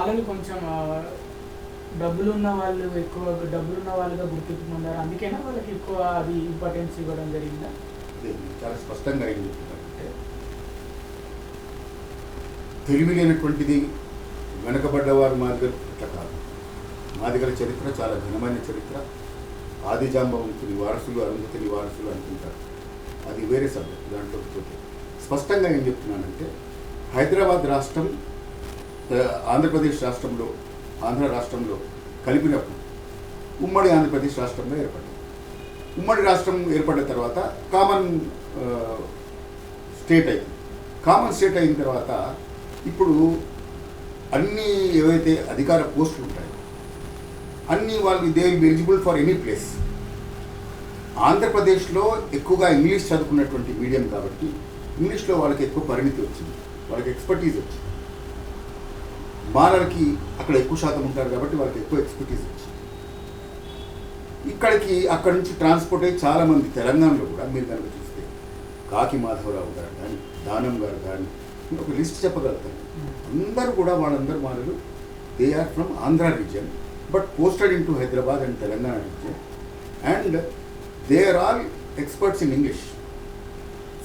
మాలలు కొంచెం డబ్బులున్న వాళ్ళుగా గుర్తింపు పొందారు, అందుకేనా వాళ్ళకి ఎక్కువ అది ఇంపార్టెన్స్ ఇవ్వడం జరిగిందా? చాలా స్పష్టంగా ఏం చెప్తున్నారంటే, తెలివి లేనటువంటిది వెనకబడ్డవారు మాదిగలు ఇట్లా కాదు. మాదిగల చరిత్ర చాలా ఘనమైన చరిత్ర. ఆదిజాంబవంతుని వారసులు, అరుంధతిని వారసులు అనుకుంటారు, అది వేరే సబ్జెక్ట్. దాంట్లో స్పష్టంగా ఏం చెప్తున్నానంటే, హైదరాబాద్ రాష్ట్రం ఆంధ్రప్రదేశ్ రాష్ట్రంలో, ఆంధ్ర రాష్ట్రంలో కలిపినప్పుడు ఉమ్మడి ఆంధ్రప్రదేశ్ రాష్ట్రంగా ఏర్పడింది. ఉమ్మడి రాష్ట్రం ఏర్పడిన తర్వాత కామన్ స్టేట్ అయింది. కామన్ స్టేట్ అయిన తర్వాత ఇప్పుడు అన్నీ ఏవైతే అధికార పోస్టులు ఉంటాయో అన్నీ వాళ్ళు they will be eligible for any place. ఆంధ్రప్రదేశ్లో ఎక్కువగా ఇంగ్లీష్ చదువుకున్నటువంటి మీడియం కాబట్టి ఇంగ్లీష్లో వాళ్ళకి ఎక్కువ పరిణితి వచ్చింది, వాళ్ళకి ఎక్స్పర్టీజ్ వచ్చింది. మాలలకి అక్కడ ఎక్కువ శాతం ఉంటారు కాబట్టి వాళ్ళకి ఎక్కువ ఎక్స్పర్టీజ్ వచ్చింది. అక్కడి నుంచి ట్రాన్స్పోర్ట్ అయ్యి చాలామంది తెలంగాణలో కూడా మీరు కనుక చూస్తే కాకి మాధవరావు గారు కానీ, దానం గారు కానీ, ఒక లిస్ట్ చెప్పగలుగుతాను. అందరూ కూడా వాళ్ళందరూ మాలలు, they are from Andhra region but posted in to Hyderabad and Telangana region and they are all experts in English.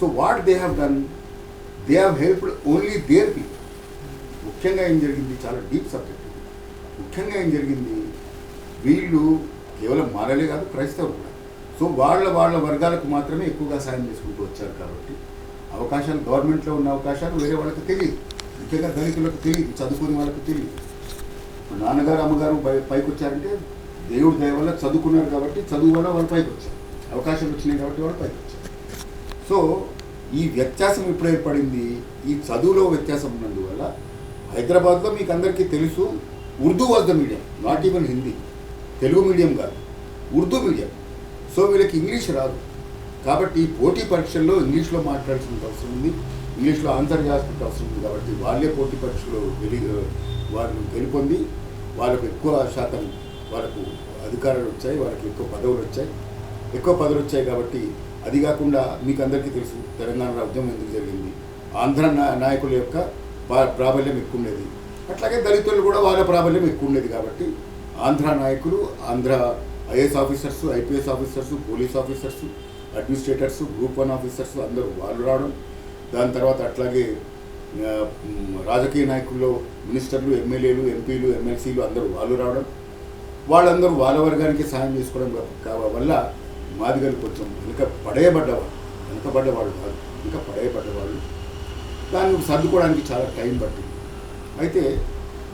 So what they have done, they have helped only their people. ముఖ్యంగా ఏం జరిగింది, చాలా డీప్ సబ్జెక్ట్ ఇది. ముఖ్యంగా ఏం జరిగింది, వీళ్ళు కేవలం మాలలే కాదు, క్రైస్తవులు కూడా. సో వాళ్ళ వర్గాలకు మాత్రమే ఎక్కువగా సాయం చేసుకుంటూ వచ్చారు కాబట్టి అవకాశాలు, గవర్నమెంట్లో ఉన్న అవకాశాలు వేరే వాళ్ళకి తెలియదు, ముఖ్యంగా దళితులకు తెలియదు, చదువుకునే వాళ్ళకి తెలియదు. మా నాన్నగారు అమ్మగారు పైకి వచ్చారంటే దేవుడి దయ వల్ల చదువుకున్నారు కాబట్టి, చదువు వల్ల వాళ్ళు పైకి వచ్చారు, అవకాశాలు వచ్చినాయి కాబట్టి వాళ్ళు పైకి వచ్చారు. సో ఈ వ్యత్యాసం ఎప్పుడు ఏర్పడింది, ఈ చదువులో వ్యత్యాసం ఉన్నందువల్ల హైదరాబాద్లో మీకు అందరికీ తెలుసు, Urdu was the medium, not even Hindi. Telugu medium కాదు, ఉర్దూ మీడియం. సో వీళ్ళకి ఇంగ్లీష్ రాదు కాబట్టి పోటీ పరీక్షల్లో ఇంగ్లీష్లో మాట్లాడాల్సిన అవసరం ఉంది, ఇంగ్లీష్లో ఆన్సర్ చేయాల్సిన అవసరం ఉంది. కాబట్టి వాళ్ళే పోటీ పరీక్షలో వాళ్ళు గెలుపొంది వాళ్ళకు ఎక్కువ శాతం వాళ్ళకు అధికారాలు వచ్చాయి, వాళ్ళకి ఎక్కువ పదవులు వచ్చాయి. కాబట్టి అది కాకుండా మీకు అందరికీ తెలుసు తెలంగాణ ఉద్యమం ఎందుకు జరిగింది, ఆంధ్ర నాయకుల యొక్క ప్రాబల్యం ఎక్కువ ఉండేది, అట్లాగే దళితులు కూడా వాళ్ళ ప్రాబల్యం ఎక్కువ ఉండేది. కాబట్టి ఆంధ్ర నాయకులు, Andhra IAS officers, IPS officers, police officers, administrators, group 1 officers అందరూ వాళ్ళు రావడం. దాని తర్వాత అట్లాగే రాజకీయ నాయకుల్లో మినిస్టర్లు, ఎమ్మెల్యేలు, ఎంపీలు, ఎమ్మెల్సీలు అందరూ వాళ్ళు రావడం. వాళ్ళందరూ వాళ్ళ వర్గానికి సాయం చేసుకోవడం వల్ల మాదిగలు కొంచెం వెనుకబడ్డవాళ్ళు కాదు, ఇంకా పడేయబడ్డవాళ్ళు. దాన్ని సర్దుకోవడానికి చాలా టైం పట్టింది. అయితే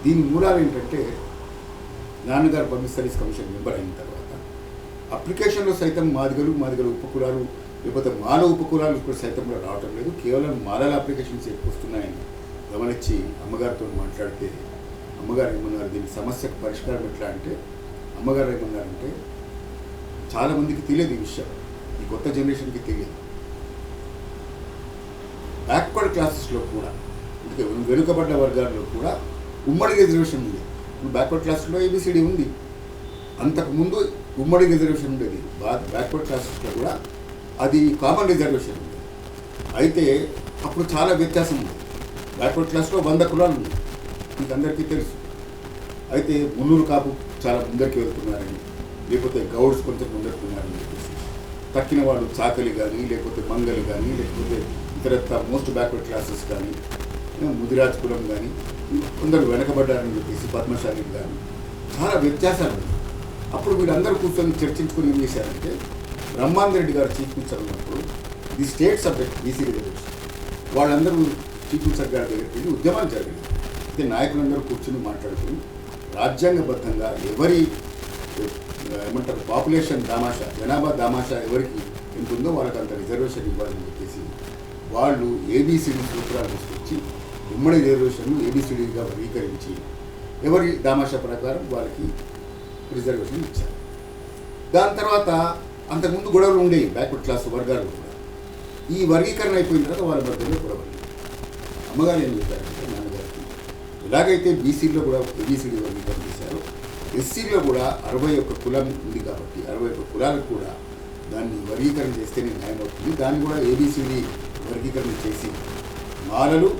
దీని మూలాలు ఏంటంటే, నాన్నగారు పబ్లిక్ సర్వీస్ కమిషన్ మెంబర్ అయిన తర్వాత అప్లికేషన్లో సైతం మాదిగలు ఉపకులాలు, లేకపోతే మాల ఉపకులాలు ఇప్పుడు సైతం కూడా రావటం లేదు, కేవలం మాలల అప్లికేషన్స్ ఎక్కువ వస్తున్నాయని గమనించి అమ్మగారితో మాట్లాడితే అమ్మగారు ఏమన్నారు, దీని సమస్యకు పరిష్కారం ఎట్లా అంటే, అమ్మగారు ఏమన్నారంటే, చాలామందికి తెలియదు ఈ విషయం, ఈ కొత్త జనరేషన్కి తెలియదు. బ్యాక్వర్డ్ క్లాసెస్లో కూడా, అంటే వెనుకబడ్డ వర్గాల్లో కూడా ఉమ్మడి రిజర్వేషన్ ఉంది. బ్యాక్వర్డ్ క్లాసెస్లో ఏబిసిడి ఉంది, అంతకుముందు ఉమ్మడి రిజర్వేషన్ ఉండేది. బ్యాక్వర్డ్ క్లాసెస్లో కూడా అది కామన్ రిజర్వేషన్ ఉంది. అయితే అప్పుడు చాలా వ్యత్యాసం ఉంది. బ్యాక్వర్డ్ క్లాస్లో 100 కులాలు ఉంది, మీకు అందరికీ తెలుసు. అయితే మున్నూరు కాపు చాలా ముందరికి వెళ్తున్నారని, లేకపోతే గౌడ్స్ కొంచెం ముందరుకున్నారని చెప్పేసి, తక్కిన వాళ్ళు చాకలి కానీ, లేకపోతే మంగలి కానీ, లేకపోతే ఇతరత్ర మోస్ట్ బ్యాక్వర్డ్ క్లాసెస్ కానీ, ముదిరాజ్ కులం కానీ కొందరు వెనకబడ్డారని చెప్పేసి, పద్మశాలికి కానీ చాలా వ్యత్యాసాలు ఉన్నాయి. అప్పుడు వీళ్ళందరూ కూర్చొని చర్చించుకుని ఏం చేశారంటే, బ్రహ్మానంద రెడ్డి గారు చీఫ్ మినిస్టర్ ఉన్నప్పుడు ఇది స్టేట్ సబ్జెక్ట్ బీసీ రిజర్వేషన్, వాళ్ళందరూ చీఫ్ మినిస్టర్ గారి దగ్గరికి వెళ్ళి ఉద్యమాలు జరిగింది. అయితే నాయకులందరూ కూర్చొని మాట్లాడుకుని రాజ్యాంగబద్ధంగా ఎవరి ఏమంటారు పాపులేషన్ దామాషా, జనాభా దామాషా ఎవరికి ఎంత ఉందో వాళ్ళకి అంత రిజర్వేషన్ ఇవ్వాలని చెప్పేసి వాళ్ళు ఏబిసిడి సూత్రాలు తీసుకొచ్చి ఉమ్మడి రిజర్వేషన్ ఏబిసిడిగా వర్గీకరించి ఎవరి దామాషా ప్రకారం వాళ్ళకి రిజర్వేషన్ ఇచ్చారు. దాని తర్వాత అంతకుముందు గొడవలు ఉండేవి బ్యాక్వర్డ్ క్లాస్ వర్గాలు కూడా. ఈ వర్గీకరణ అయిపోయిన తర్వాత వాళ్ళ మధ్యలో గొడవలు. అమ్మగారు ఏం చెప్పారంటే, నాన్నగారికి ఎలాగైతే బీసీలో కూడా ఏబిసిడి వర్గీకరణ చేశారో, ఎస్సీలో కూడా 61 కులం ఉంది కాబట్టి 61 కులాలకు కూడా దాన్ని వర్గీకరణ చేస్తేనే న్యాయం అవుతుంది. దాన్ని కూడా ఏబిసిడి వర్గీకరణ చేసి మాలలు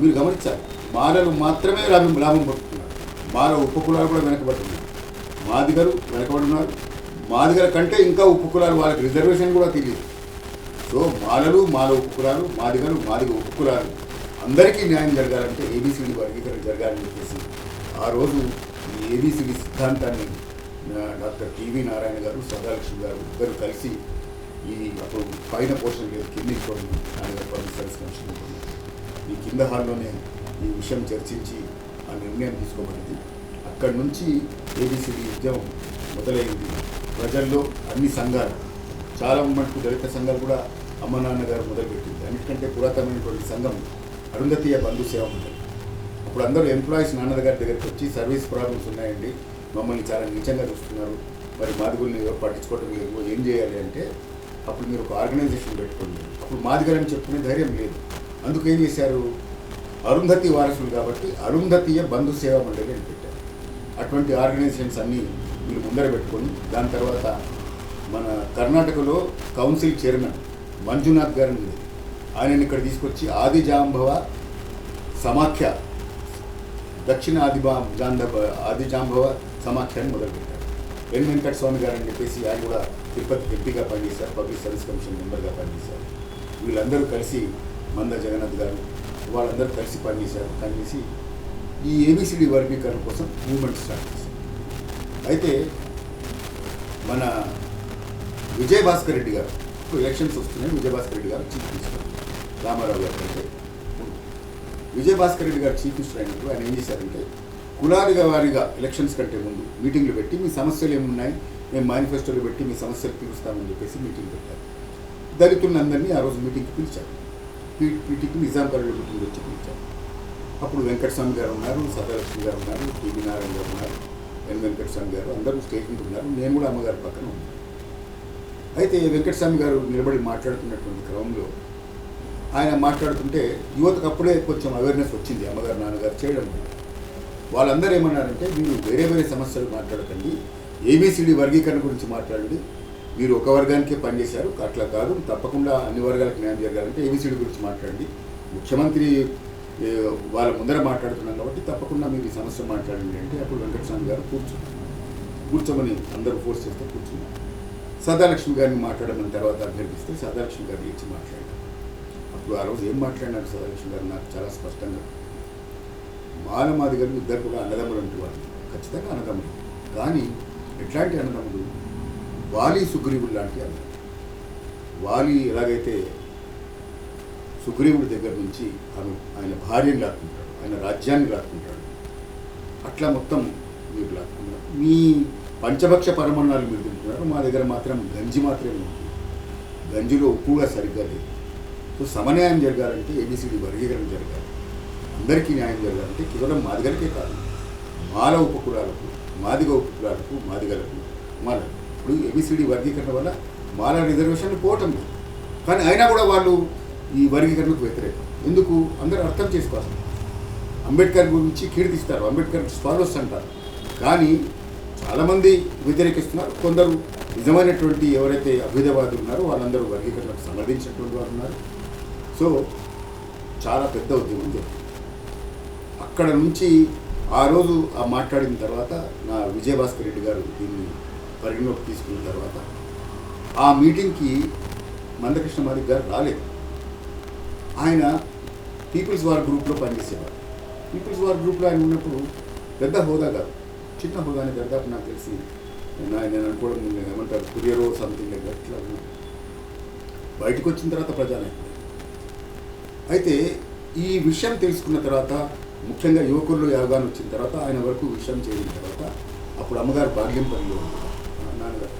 మీరు గమనించాలి, మాలలు మాత్రమే లాభం పడుతున్నారు. మాల ఉపకులాలు కూడా వెనకబడి ఉన్నారు, మాదిగలు వెనకబడి ఉన్నారు. మాదిగల కంటే ఇంకా ఉపకులాలు వాళ్ళకి రిజర్వేషన్ కూడా తెలియదు. సో మాలలు, మాల ఉపకులాలు, మాదిగలు, మాదిగ ఉపకులాలు అందరికీ న్యాయం జరగాలంటే ఏబిసిడి వర్గీకరణ జరగాలని చెప్పేసి ఆ రోజు ఈ ఏబిసిడి సిద్ధాంతాన్ని డాక్టర్ టివి నారాయణ గారు, సదాలక్ష్మి గారు ఇద్దరు కలిసి ఈ అప్పుడు పైన పోర్షన్ లేదు, కింది పబ్లిక్ సర్వీస్ కమిషన్ ఈ కింద హాల్లోనే ఈ విషయం చర్చించి ఆ నిర్ణయం తీసుకోబడింది. అక్కడి నుంచి ఏబిసిడి ఉద్యమం మొదలైంది. ప్రజల్లో అన్ని సంఘాలు, చాలా మటుకు దళిత సంఘాలు కూడా అమ్మ నాన్న గారు మొదలుపెట్టింది. అన్నిటికంటే పురాతనమైనటువంటి సంఘం అరుంధతీయ బంధు సేవ ఉంటుంది. అప్పుడు అందరూ ఎంప్లాయీస్ నాన్నగారి దగ్గరికి వచ్చి సర్వీస్ ప్రాబ్లమ్స్ ఉన్నాయండి, మమ్మల్ని చాలా నీచంగా చూస్తున్నారు, మరి మాదిగల్ని ఎవరు పట్టించుకోవడం లేదు, ఏం చేయాలి అంటే అప్పుడు మీరు ఒక ఆర్గనైజేషన్ పెట్టుకోండి. అప్పుడు మాదిగలని చెప్పుకునే ధైర్యం లేదు. అందుకు ఏం చేశారు, అరుంధతి వారసులు కాబట్టి అరుంధతీయ బంధు సేవా మండలి అని పెట్టారు. అటువంటి ఆర్గనైజేషన్స్ అన్నీ వీళ్ళు ముందర పెట్టుకొని దాని తర్వాత మన కర్ణాటకలో కౌన్సిల్ చైర్మన్ మంజునాథ్ గారు ఉంది, ఆయనని ఇక్కడ తీసుకొచ్చి ఆదిజాంబవ సమాఖ్య, దక్షిణ ఆదిజాంబవ సమాఖ్యాన్ని మొదలుపెట్టారు. ఎన్ వెంకట స్వామి గారు అని చెప్పేసి ఆయన కూడా తిరుపతి ఎంపీగా పనిచేశారు, పబ్లిక్ సర్వీస్ కమిషన్ మెంబర్గా పనిచేశారు. వీళ్ళందరూ కలిసి మంద జగన్నాథ్ గారు వాళ్ళందరూ కలిసి పనిచేసి ఈ ఏబిసిడి వర్గీకరణ కోసం మూవ్మెంట్ స్టార్ట్ చేశారు. అయితే మన విజయభాస్కర్ రెడ్డి గారు, ఇప్పుడు ఎలక్షన్స్ వస్తున్నాయి, విజయభాస్కర్ రెడ్డి గారు చీఫ్ మినిస్టర్ రామారావు గారు కంటే విజయభాస్కర్ రెడ్డి గారు చీఫ్ మినిస్టర్ అయినప్పుడు ఆయన ఏం చేశారంటే కులాలుగా వారిగా ఎలక్షన్స్ కంటే ముందు మీటింగ్లు పెట్టి మీ సమస్యలు ఏమున్నాయి మేము మేనిఫెస్టోలు పెట్టి మీ సమస్యలు తీరుస్తామని చెప్పేసి మీటింగ్ పెట్టారు. దళితులందరినీ ఆ రోజు మీటింగ్కి పిలిచారు. మీటింగ్కి నిజాం కాలేజీ మీటింగ్ వచ్చి పిలిచారు. అప్పుడు వెంకటస్వామి గారు ఉన్నారు, సదాలక్ష్మి గారు ఉన్నారు, టివి నారాయణ గారు ఉన్నారు, ఎన్ వెంకటస్వామి గారు అందరూ స్టేజ్ మీద ఉన్నారు. నేను కూడా అమ్మగారి పక్కన ఉన్నాను. అయితే వెంకటస్వామి గారు నిలబడి మాట్లాడుతున్నటువంటి క్రమంలో ఆయన మాట్లాడుతుంటే యువతకు అప్పుడే కొంచెం అవేర్నెస్ వచ్చింది అమ్మగారు నాన్నగారు చేయడం. వాళ్ళందరూ ఏమన్నారంటే మీరు వేరే వేరే సమస్యలు మాట్లాడకండి, ఏబిసిడి వర్గీకరణ గురించి మాట్లాడండి, మీరు ఒక వర్గానికే పనిచేశారు, అట్లా కాదు, తప్పకుండా అన్ని వర్గాలకు న్యాయం జరగాలంటే ఏబిసిడి గురించి మాట్లాడండి, ముఖ్యమంత్రి వాళ్ళ ముందర మాట్లాడుతున్నాం కాబట్టి తప్పకుండా మీరు ఈ సమస్య మాట్లాడండి అంటే అప్పుడు వెంకటస్వామి గారు కూర్చోమని అందరూ ఫోర్స్ చేస్తే కూర్చున్నారు. సదాలక్ష్మి గారిని మాట్లాడమని తర్వాత అభ్యర్థిస్తే సదాలక్ష్మి గారు ఇచ్చి మాట్లాడారు. అప్పుడు ఆ రోజు ఏం మాట్లాడినారు సదాలక్ష్మి గారు నాకు చాలా స్పష్టంగా, మాదిగలు ఇద్దరు కూడా అన్నదమ్ములు అంటూ వాళ్ళు ఖచ్చితంగా అన్నదమ్ములు, కానీ ఎట్లాంటి అన్నదమ్ములు, వాలి సుగ్రీవుడు లాంటి అన్న. వాలి ఎలాగైతే సుగ్రీవుడి దగ్గర నుంచి ఆయన భార్యని లాక్కుంటాడు, ఆయన రాజ్యాన్ని లాక్కుంటాడు, అట్లా మొత్తం మీరు లాక్కుంటారు. మీ పంచభక్ష పరమాన్నాలు మీరు తింటున్నారు, మా దగ్గర మాత్రం గంజి మాత్రమే ఉంటుంది, గంజిలో ఉప్పు కూడా సరిగ్గా లేదు. సో సమన్యాయం జరగాలంటే ఏబిసిడి వర్గీకరణ జరగాలి, అందరికీ న్యాయం జరగాలంటే కేవలం మాదిగలకే కాదు, మాల ఉపకులాలకు, మాదిగ ఉపకులాలకు, మాదిగలకు, మాల. ఇప్పుడు ఏబిసిడి వర్గీకరణ వల్ల మాల రిజర్వేషన్లు పోవటం లేదు, కానీ అయినా కూడా వాళ్ళు ఈ వర్గీకరణకు వ్యతిరేకం. ఎందుకు అందరూ అర్థం చేసుకోవాలి. అంబేద్కర్ గురించి కీర్తిస్తారు, అంబేద్కర్ ఫాలోవర్స్ అంటారు, కానీ చాలామంది వ్యతిరేకిస్తున్నారు. కొందరు నిజమైనటువంటి ఎవరైతే అభ్యుదయవాదులు ఉన్నారో వాళ్ళందరూ వర్గీకరణకు సమర్థించినటువంటి వారు ఉన్నారు. సో చాలా పెద్ద ఉద్యమం జరిగింది. అక్కడ నుంచి ఆ రోజు ఆ మాట్లాడిన తర్వాత నా విజయభాస్కర్ రెడ్డి గారు దీన్ని పరిగణలోకి తీసుకున్న తర్వాత ఆ మీటింగ్కి మందకృష్ణ మాదిక్ గారు రాలేదు. ఆయన పీపుల్స్ వార్ గ్రూప్లో పనిచేసేవారు. పీపుల్స్ వార్ గ్రూప్లో ఆయన ఉన్నప్పుడు పెద్ద హోదా కాదు, చిన్న హోదాని దాదాపు నాకు తెలిసి నేను అనుకోవడం ఏమంటారు కురియరో సంథింగ్ లైక్ అట్లా బయటకు వచ్చిన తర్వాత ప్రజానాయకుడు. అయితే ఈ విషయం తెలుసుకున్న తర్వాత ముఖ్యంగా యువకుల్లో యాగాన్ని వచ్చిన తర్వాత ఆయన వరకు విషయం చేరిన తర్వాత అప్పుడు అమ్మగారు భాగ్యంపల్లిలో నాన్నగారు